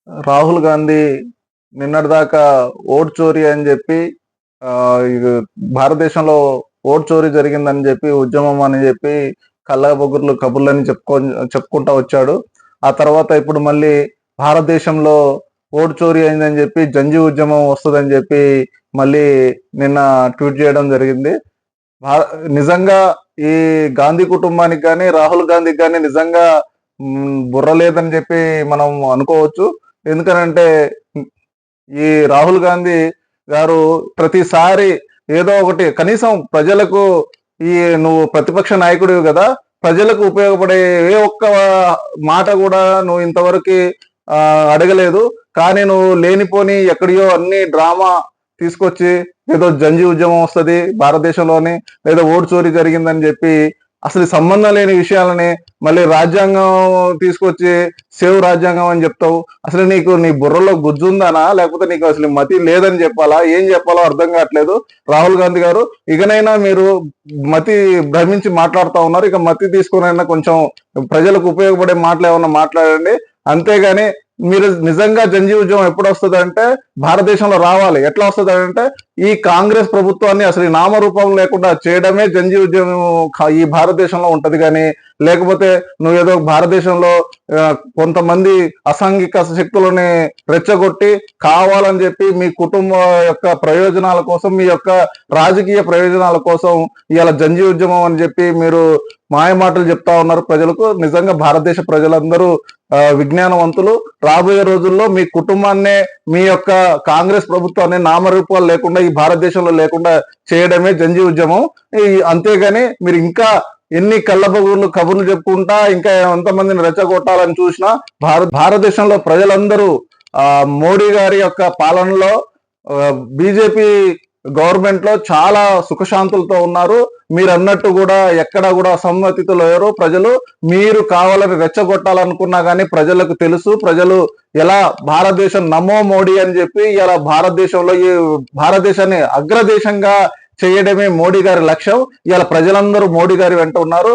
రాహుల్ గాంధీ నిన్నటిదాకా ఓట్ చోరీ అని చెప్పి ఇది భారతదేశంలో ఓట్ చోరీ జరిగిందని చెప్పి ఉద్యమం అని చెప్పి కళ్ళబొగుర్లు కబుర్లని చెప్పుకుంటా వచ్చాడు. ఆ తర్వాత ఇప్పుడు మళ్ళీ భారతదేశంలో ఓటు చోరీ అయిందని చెప్పి జంజీ ఉద్యమం వస్తుందని చెప్పి మళ్ళీ నిన్న ట్వీట్ చేయడం జరిగింది. నిజంగా ఈ గాంధీ కుటుంబానికి కానీ రాహుల్ గాంధీకి కానీ నిజంగా బుర్ర లేదని చెప్పి మనం అనుకోవచ్చు. ఎందుకనంటే ఈ రాహుల్ గాంధీ గారు ప్రతిసారి ఏదో ఒకటి కనీసం ప్రజలకు ఈ నువ్వు ప్రతిపక్ష నాయకుడివి కదా, ప్రజలకు ఉపయోగపడే ఏ ఒక్క మాట కూడా నువ్వు ఇంతవరకు అడగలేదు. కానీ నువ్వు లేనిపోని ఎక్కడియో అన్ని డ్రామా తీసుకొచ్చి ఏదో జంజీ ఉద్యమం వస్తుంది భారతదేశంలోని, లేదా ఓటు చోరీ జరిగిందని చెప్పి అసలు సంబంధం లేని విషయాలని మళ్ళీ రాజ్యాంగం తీసుకొచ్చి సేవ్ రాజ్యాంగం అని చెప్తావు. అసలు నీకు నీ బుర్రలో గుజ్జుందానా, లేకపోతే నీకు అసలు మతి లేదని చెప్పాలా, ఏం చెప్పాలో అర్థం కావట్లేదు. రాహుల్ గాంధీ గారు ఇకనైనా మీరు మతి భ్రమించి మాట్లాడుతూ ఉన్నారు. ఇక మతి తీసుకునైనా కొంచెం ప్రజలకు ఉపయోగపడే మాటలు ఏమన్నా మాట్లాడండి. అంతేగాని మీరు నిజంగా జంజీ ఉద్యమం ఎప్పుడు వస్తుంది అంటే భారతదేశంలో రావాలి. ఎట్లా వస్తుంది అంటే ఈ కాంగ్రెస్ ప్రభుత్వాన్ని అసలు నామరూపం లేకుండా చేయడమే జంజీ ఉద్యమం ఈ భారతదేశంలో ఉంటది. కానీ లేకపోతే నువ్వేదో భారతదేశంలో కొంతమంది అసాంఘిక శక్తులని రెచ్చగొట్టి కావాలని చెప్పి మీ కుటుంబ యొక్క ప్రయోజనాల కోసం, మీ యొక్క రాజకీయ ప్రయోజనాల కోసం ఇవాళ జంజీ ఉద్యమం అని చెప్పి మీరు మాయ మాటలు చెప్తా ఉన్నారు ప్రజలకు. నిజంగా భారతదేశ ప్రజలందరూ విజ్ఞానవంతులు. రాబోయే రోజుల్లో మీ కుటుంబాన్నే, మీ యొక్క కాంగ్రెస్ ప్రభుత్వాన్ని నామరూపాలు లేకుండా ఈ భారతదేశంలో లేకుండా చేయడమే జంజీ ఉద్యమం. అంతేగాని మీరు ఇంకా ఎన్ని కళ్ళబొగుర్లు కబుర్లు చెప్పుకుంటా ఇంకా ఎంతమందిని రెచ్చగొట్టాలని చూసినా భారతదేశంలో ప్రజలందరూ మోడీ గారి యొక్క పాలనలో బీజేపీ గవర్నమెంట్ లో చాలా సుఖశాంతులతో ఉన్నారు. మీరు అన్నట్టు కూడా ఎక్కడ కూడా అసమ్మతితో లేరు ప్రజలు. మీరు కావాలని రెచ్చగొట్టాలనుకున్నా కానీ ప్రజలకు తెలుసు. ప్రజలు ఎలా భారతదేశం నమో మోడీ అని చెప్పి ఇలా భారతదేశంలో ఈ భారతదేశాన్ని అగ్రదేశంగా చేయడమే మోడీ గారి లక్ష్యం. ఇలా ప్రజలందరూ మోడీ గారి వెంట ఉన్నారు.